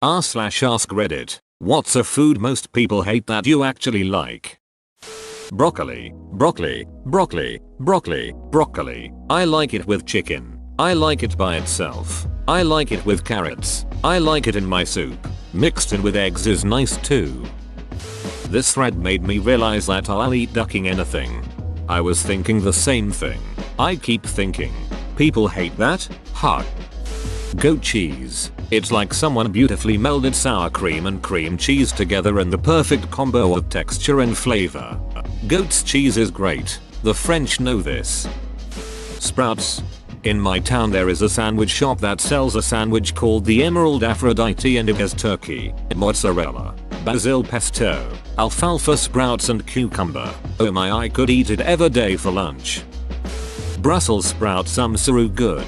r/ask Reddit. What's a food most people hate that you actually like? Broccoli, broccoli, broccoli, broccoli, broccoli. I like it with chicken. I like it by itself. I like it with carrots. I like it in my soup. Mixed in with eggs is nice too. This thread made me realize that I'll eat ducking anything. I was thinking the same thing. I keep thinking, people hate that? Ha. Goat cheese. It's like someone beautifully melded sour cream and cream cheese together in the perfect combo of texture and flavor. Goat's cheese is great. The French know this. Sprouts. In my town there is a sandwich shop that sells a sandwich called the Emerald Aphrodite, and it has turkey, mozzarella, basil pesto, alfalfa sprouts and cucumber. Oh my, I could eat it every day for lunch. Brussels sprouts so good.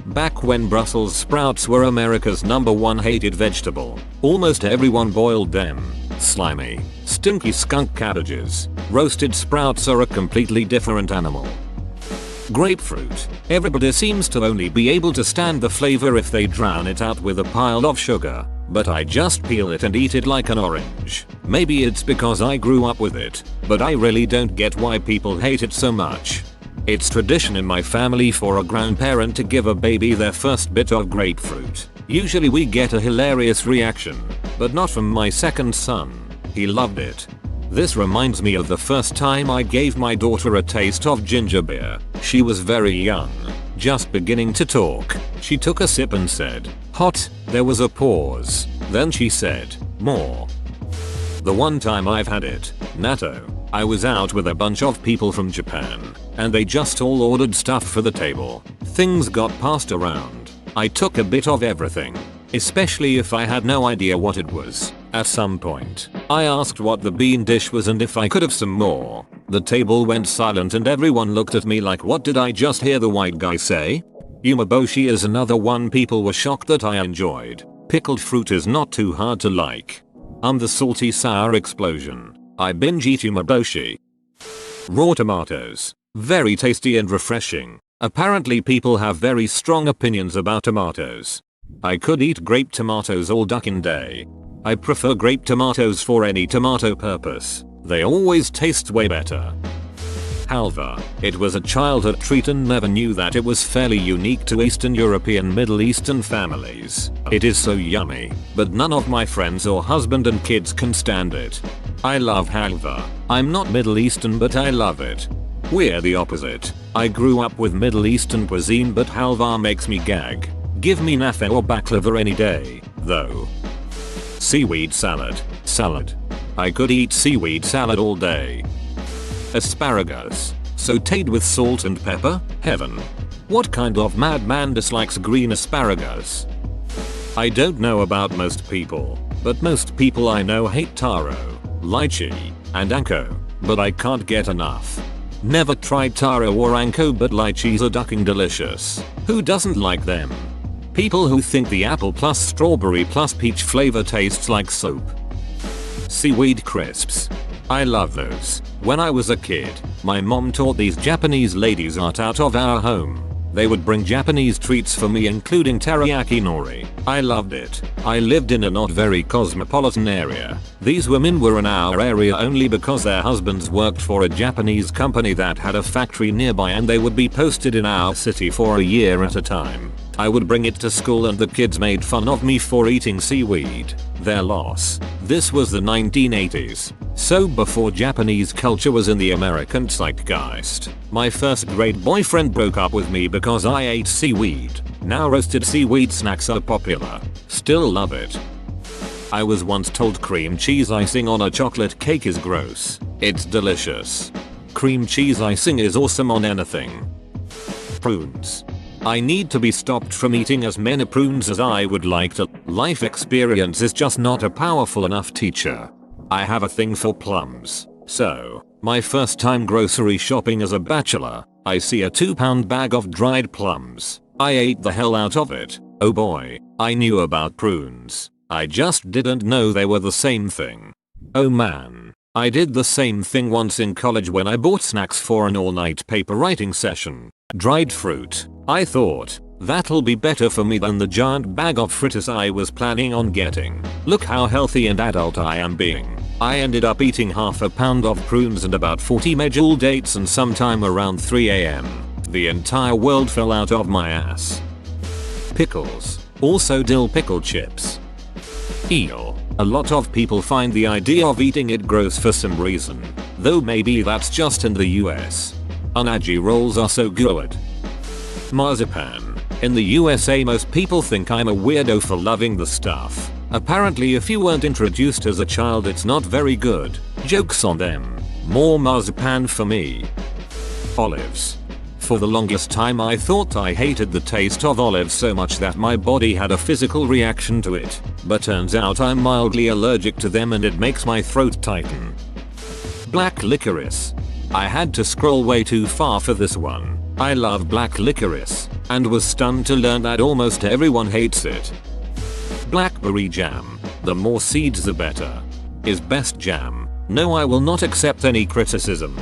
Back when Brussels sprouts were America's #1 hated vegetable, almost everyone boiled them. Slimy, stinky skunk cabbages. Roasted sprouts are a completely different animal. Grapefruit. Everybody seems to only be able to stand the flavor if they drown it out with a pile of sugar, but I just peel it and eat it like an orange. Maybe it's because I grew up with it, but I really don't get why people hate it so much. It's tradition in my family for a grandparent to give a baby their first bit of grapefruit. Usually we get a hilarious reaction, but not from my second son. He loved it. This reminds me of the first time I gave my daughter a taste of ginger beer. She was very young, just beginning to talk. She took a sip and said, "Hot." There was a pause. Then she said, "More." The one time I've had it, natto. I was out with a bunch of people from Japan, and they just all ordered stuff for the table. Things got passed around. I took a bit of everything, especially if I had no idea what it was. At some point, I asked what the bean dish was and if I could have some more. The table went silent and everyone looked at me like, what did I just hear the white guy say? Umeboshi is another one people were shocked that I enjoyed. Pickled fruit is not too hard to like. I'm the salty sour explosion. I binge eat umeboshi. Raw tomatoes. Very tasty and refreshing. Apparently people have very strong opinions about tomatoes. I could eat grape tomatoes all ducking day. I prefer grape tomatoes for any tomato purpose. They always taste way better. Halva. It was a childhood treat and never knew that it was fairly unique to Eastern European Middle Eastern families. It is so yummy, but none of my friends or husband and kids can stand it. I love halva. I'm not Middle Eastern but I love it. We're the opposite. I grew up with Middle Eastern cuisine but halva makes me gag. Give me nafe or baklava any day, though. Seaweed salad. Salad. I could eat seaweed salad all day. Asparagus. Sauteed with salt and pepper? Heaven. What kind of madman dislikes green asparagus? I don't know about most people, but most people I know hate taro, lychee, and anko, but I can't get enough. Never tried taro or anko but lychees are ducking delicious. Who doesn't like them? People who think the apple plus strawberry plus peach flavor tastes like soap. Seaweed crisps. I love those. When I was a kid, my mom taught these Japanese ladies art out of our home. They would bring Japanese treats for me including teriyaki nori. I loved it. I lived in a not very cosmopolitan area. These women were in our area only because their husbands worked for a Japanese company that had a factory nearby and they would be posted in our city for a year at a time. I would bring it to school and the kids made fun of me for eating seaweed. Their loss. This was the 1980s. So before Japanese culture was in the American zeitgeist. My first grade boyfriend broke up with me because I ate seaweed. Now roasted seaweed snacks are popular. Still love it. I was once told cream cheese icing on a chocolate cake is gross. It's delicious. Cream cheese icing is awesome on anything. Prunes. I need to be stopped from eating as many prunes as I would like to. Life experience is just not a powerful enough teacher. I have a thing for plums. So, my first time grocery shopping as a bachelor, I see a 2-pound bag of dried plums. I ate the hell out of it. Oh boy, I knew about prunes. I just didn't know they were the same thing. Oh man. I did the same thing once in college when I bought snacks for an all-night paper writing session. Dried fruit. I thought, That'll be better for me than the giant bag of fritters I was planning on getting. Look how healthy and adult I am being. I ended up eating half a pound of prunes and about 40 medjool dates, and sometime around 3 AM, the entire world fell out of my ass. Pickles. Also dill pickle chips. Eel. A lot of people find the idea of eating it gross for some reason, though maybe that's just in the US. Unagi rolls are so good. Marzipan. In the USA most people think I'm a weirdo for loving the stuff. Apparently if you weren't introduced as a child it's not very good. Jokes on them. More marzipan for me. Olives. For the longest time I thought I hated the taste of olives so much that my body had a physical reaction to it, but turns out I'm mildly allergic to them and it makes my throat tighten. Black licorice. I had to scroll way too far for this one. I love black licorice, and was stunned to learn that almost everyone hates it. Blackberry jam. The more seeds the better. Is best jam. No, I will not accept any criticism.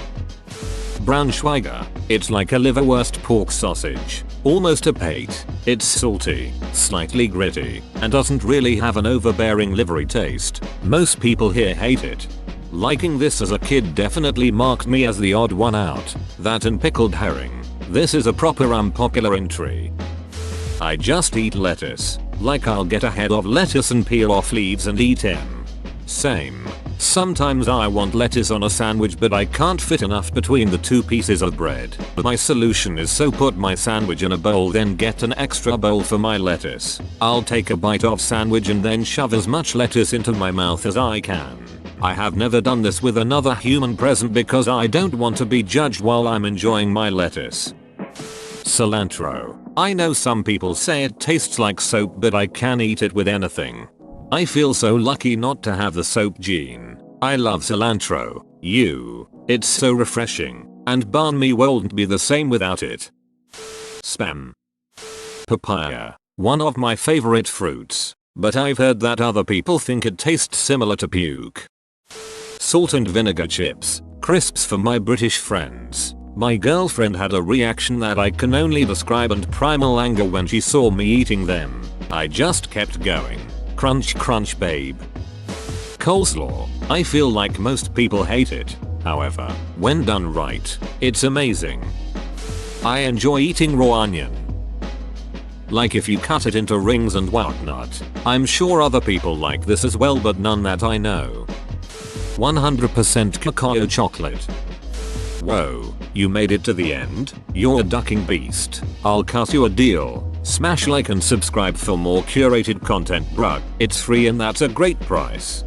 Braunschweiger. It's like a liverwurst pork sausage. Almost a pate. It's salty, slightly gritty, and doesn't really have an overbearing livery taste. Most people here hate it. Liking this as a kid definitely marked me as the odd one out. That and pickled herring. This is a proper unpopular entry. I just eat lettuce. Like I'll get a head of lettuce and peel off leaves and eat them. Same. Sometimes I want lettuce on a sandwich but I can't fit enough between the two pieces of bread. My solution is so put my sandwich in a bowl then get an extra bowl for my lettuce. I'll take a bite of sandwich and then shove as much lettuce into my mouth as I can. I have never done this with another human present because I don't want to be judged while I'm enjoying my lettuce. Cilantro. I know some people say it tastes like soap but I can eat it with anything. I feel so lucky not to have the soap gene. I love cilantro. It's so refreshing, and banh mi won't be the same without it. Spam. Papaya. One of my favorite fruits, but I've heard that other people think it tastes similar to puke. Salt and vinegar chips. Crisps for my British friends. My girlfriend had a reaction that I can only describe and primal anger when she saw me eating them. I just kept going. Crunch crunch babe. Coleslaw. I feel like most people hate it. However, when done right, it's amazing. I enjoy eating raw onion. Like if you cut it into rings and whatnot. I'm sure other people like this as well but none that I know. 100% cacao chocolate. Whoa, you made it to the end? You're a ducking beast. I'll cut you a deal. Smash like and subscribe for more curated content, bruh. It's free and that's a great price.